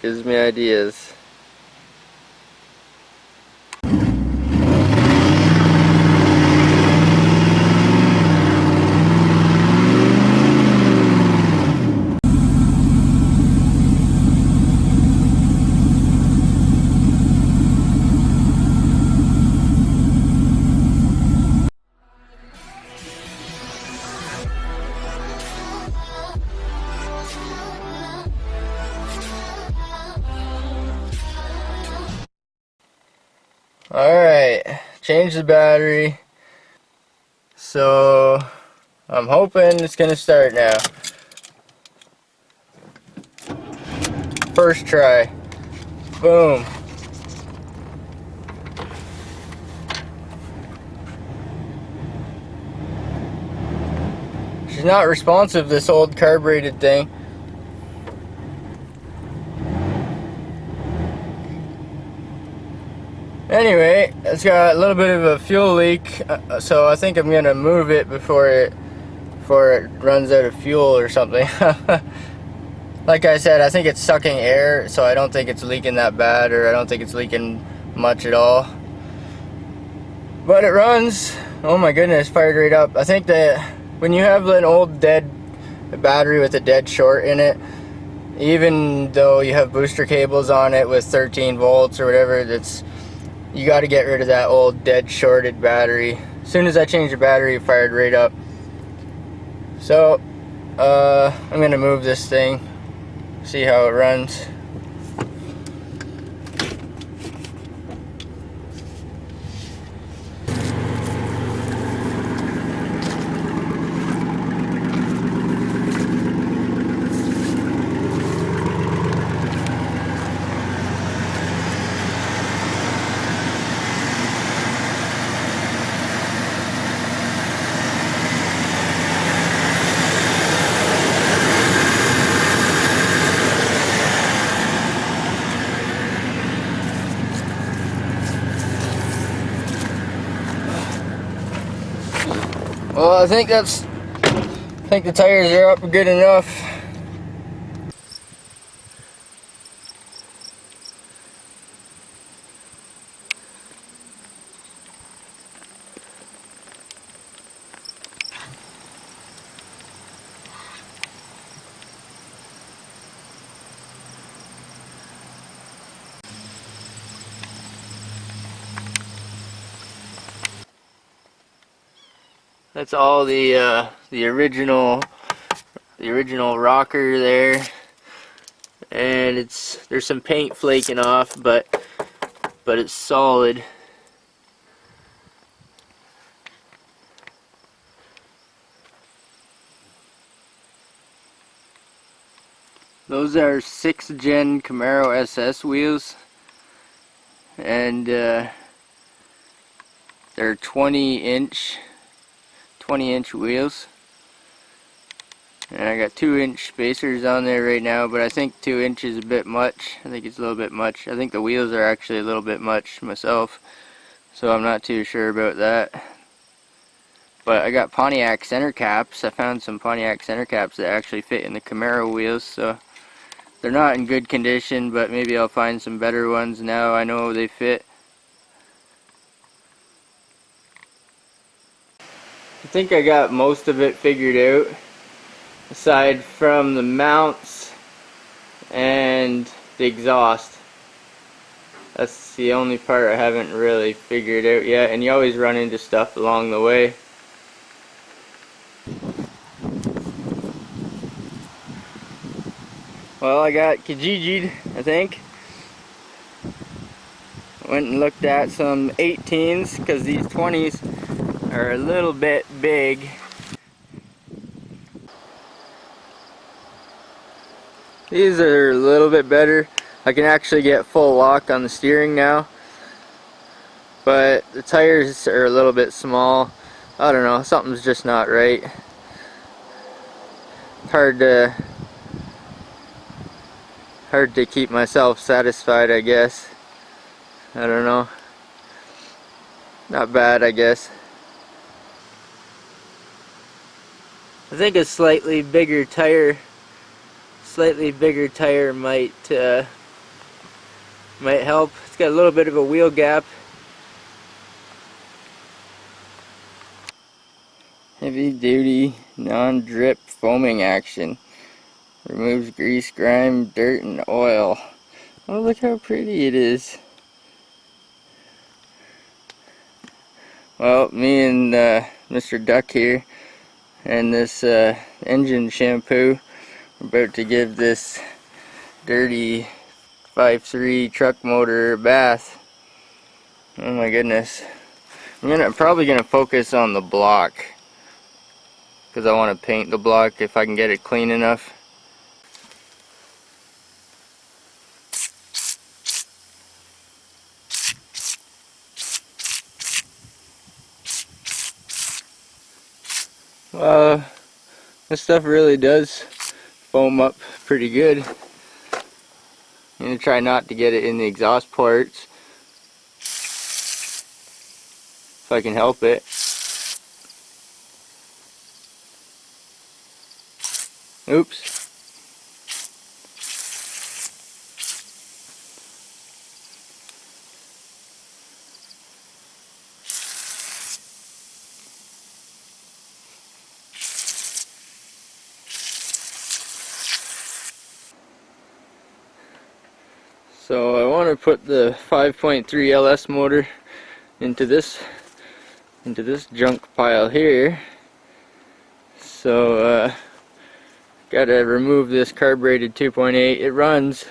gives me ideas. Alright, change the battery. So I'm hoping it's gonna start now. First try. Boom. She's not responsive, this old carbureted thing. Anyway, it's got a little bit of a fuel leak, so I think I'm gonna move it before it runs out of fuel or something. Like I said, I think it's sucking air, so I don't think it's leaking that bad, or I don't think it's leaking much at all. But it runs. Oh my goodness, fired right up. I think that when you have an old dead battery with a dead short in it, even though you have booster cables on it with 13 volts or whatever, you got to get rid of that old dead shorted battery. As soon as I changed the battery, it fired right up. So I'm gonna move this thing, see how it runs. Well, I think the tires are up good enough. That's all the original rocker there, and there's some paint flaking off, but it's solid. Those are 6th gen Camaro SS wheels, and they're 20-inch wheels, and I got 2-inch spacers on there right now, but I think 2 inches is a bit much. I think it's a little bit much. I think the wheels are actually a little bit much myself, so I'm not too sure about that. But I got Pontiac center caps. I found some Pontiac center caps that actually fit in the Camaro wheels, so they're not in good condition, but maybe I'll find some better ones now I know they fit. I think I got most of it figured out, aside from the mounts and the exhaust. That's the only part I haven't really figured out yet, and you always run into stuff along the way. Well, I got Kijiji'd, I think. Went and looked at some 18s, because these 20s are a little bit big. These are a little bit better. I can actually get full lock on the steering now, but the tires are a little bit small. I don't know, something's just not right. Hard to keep myself satisfied, I guess. I don't know. Not bad, I guess. I think a slightly bigger tire might Might help. It's got a little bit of a wheel gap. Heavy duty non-drip foaming action. Removes grease, grime, dirt, and oil. Oh, look how pretty it is. Well, me and Mr. Duck here and this engine shampoo are about to give this dirty 5.3 truck motor a bath. Oh my goodness. I'm probably gonna focus on the block because I want to paint the block if I can get it clean enough. This stuff really does foam up pretty good. I'm gonna try not to get it in the exhaust ports if I can help it. Oops. So I want to put the 5.3 LS motor into this junk pile here. So gotta remove this carbureted 2.8. It runs,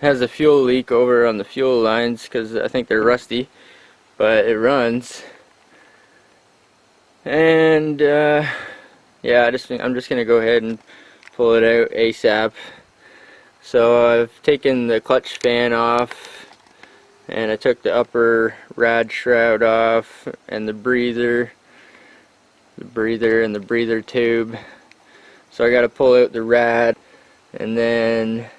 has a fuel leak over on the fuel lines because I think they're rusty, but it runs. And yeah, I'm just gonna go ahead and pull it out ASAP. So I've taken the clutch fan off, and I took the upper rad shroud off, and the breather and the breather tube. So I got to pull out the rad and then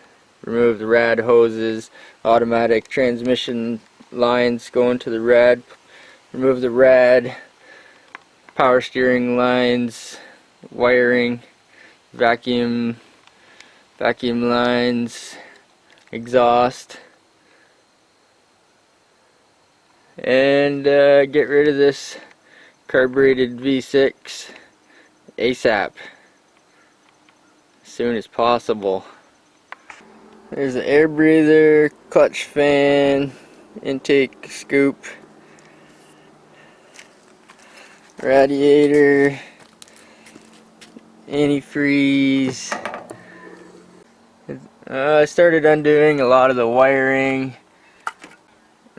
remove the rad hoses, automatic transmission lines going to the rad, remove the rad, power steering lines, wiring, vacuum lines, exhaust, and get rid of this carbureted V6 ASAP, as soon as possible. There's the air breather, clutch fan, intake scoop, radiator, antifreeze. I started undoing a lot of the wiring.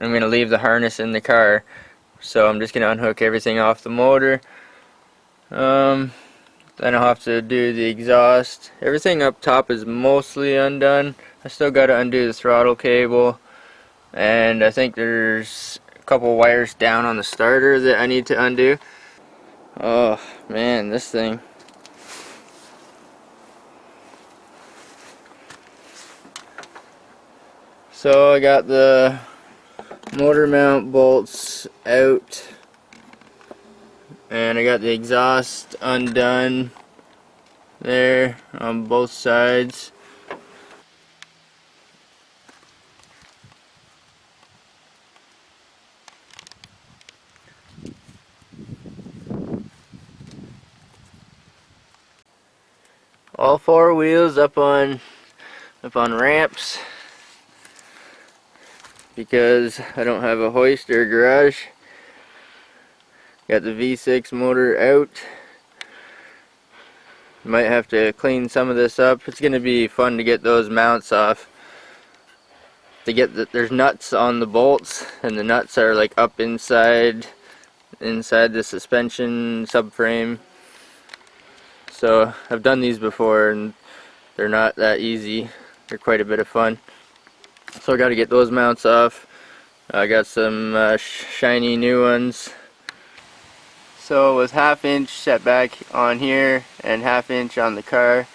I'm going to leave the harness in the car, so I'm just going to unhook everything off the motor. Then I'll have to do the exhaust. Everything up top is mostly undone. I still got to undo the throttle cable, and I think there's a couple wires down on the starter that I need to undo. Oh man, this thing. So I got the motor mount bolts out, and I got the exhaust undone there on both sides. All four wheels up on ramps, because I don't have a hoist or a garage. Got the V6 motor out. Might have to clean some of this up. It's gonna be fun to get those mounts off. There's nuts on the bolts, and the nuts are like up inside the suspension subframe. So I've done these before, and they're not that easy. They're quite a bit of fun. So I got to get those mounts off. I got some shiny new ones. So with 1/2 inch setback on here and 1/2 inch on the car,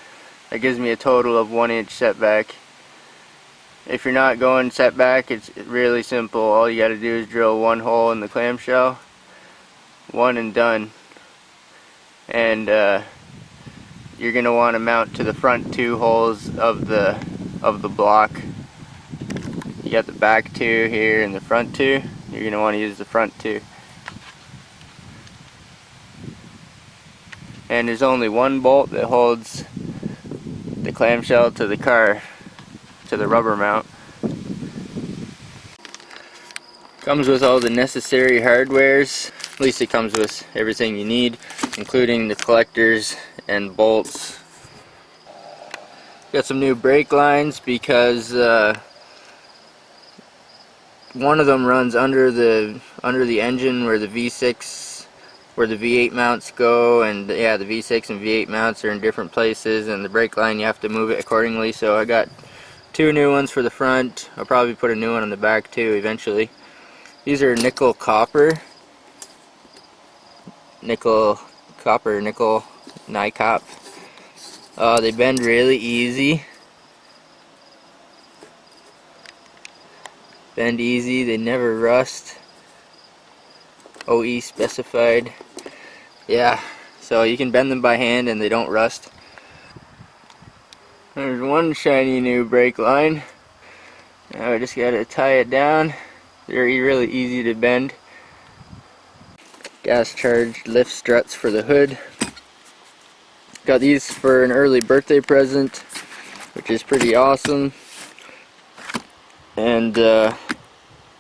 that gives me a total of 1 inch setback. If you're not going setback, it's really simple. All you got to do is drill one hole in the clamshell, one and done. And you're going to want to mount to the front 2 holes of the block. You got the back two here and the front two. You're going to want to use the front two. And there's only one bolt that holds the clamshell to the car, to the rubber mount. Comes with all the necessary hardwares. At least it comes with everything you need, including the collectors and bolts. Got some new brake lines because one of them runs under the engine where the V6, where the V8 mounts go, and yeah, the V6 and V8 mounts are in different places, and the brake line you have to move it accordingly. So I got two new ones for the front. I'll probably put a new one on the back too eventually. These are nickel copper NiCop. They bend really easy. Bend easy, they never rust. OE specified. Yeah, so you can bend them by hand and they don't rust. There's one shiny new brake line. Now I just gotta tie it down. They're really easy to bend. Gas charged lift struts for the hood. Got these for an early birthday present, which is pretty awesome. And I'm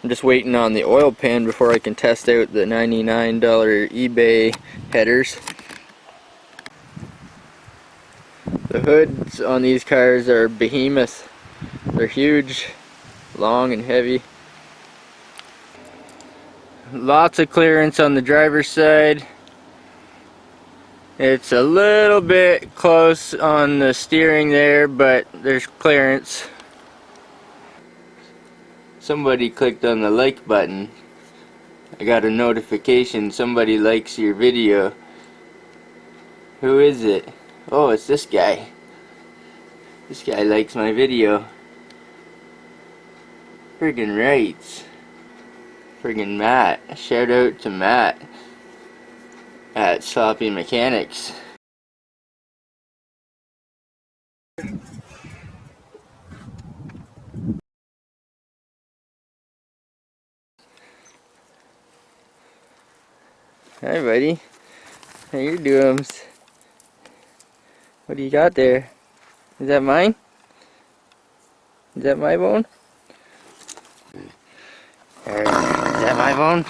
just waiting on the oil pan before I can test out the $99 eBay headers. The hoods on these cars are behemoth. They're huge, long and heavy. Lots of clearance on the driver's side. It's a little bit close on the steering there, but there's clearance. Somebody clicked on the like button. I got a notification somebody likes your video. Who is it? Oh, it's this guy. This guy likes my video. Friggin' right. Friggin' Matt. Shout out to Matt at Sloppy Mechanics. Hi buddy, how you doing? What do you got there? Is that mine? Is that my bone? Is that my bone?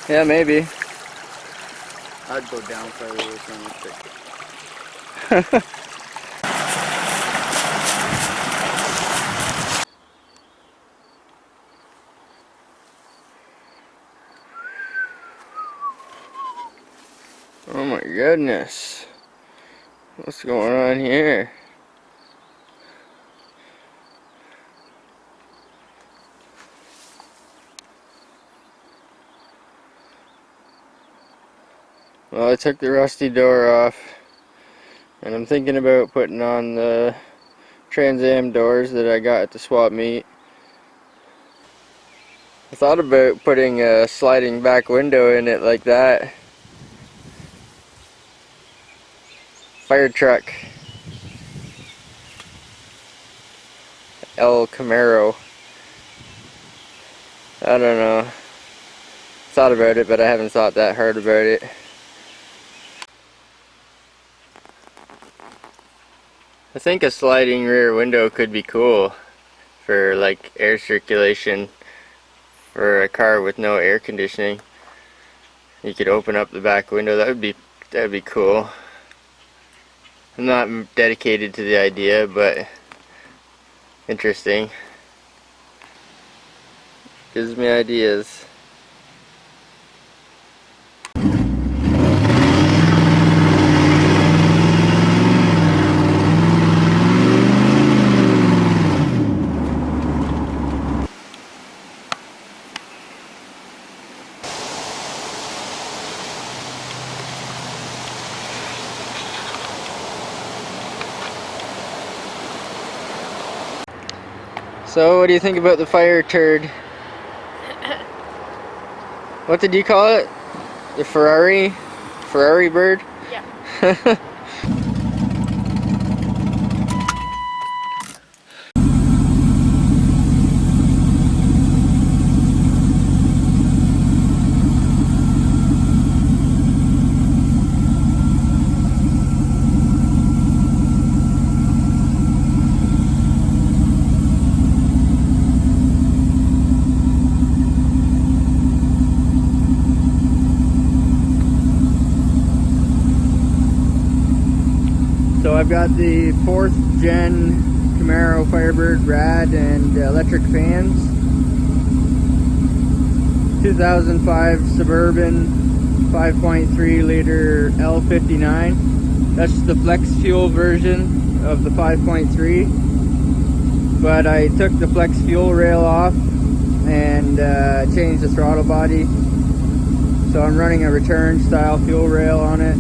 Yeah, maybe. I'd go down further with them. Oh my goodness. What's going on here? Well, I took the rusty door off, and I'm thinking about putting on the Trans Am doors that I got at the swap meet. I thought about putting a sliding back window in it like that. Fire truck. El Camaro. I don't know. Thought about it, but I haven't thought that hard about it. I think a sliding rear window could be cool for like air circulation for a car with no air conditioning. You could open up the back window. That would be cool. I'm not dedicated to the idea, but interesting. Gives me ideas. So, what do you think about the fire turd? What did you call it? The Ferrari bird? Yeah. So I've got the 4th gen Camaro FireBird rad and electric fans. 2005 Suburban 5.3 liter L59. That's the flex fuel version of the 5.3. But I took the flex fuel rail off and changed the throttle body. So I'm running a return style fuel rail on it.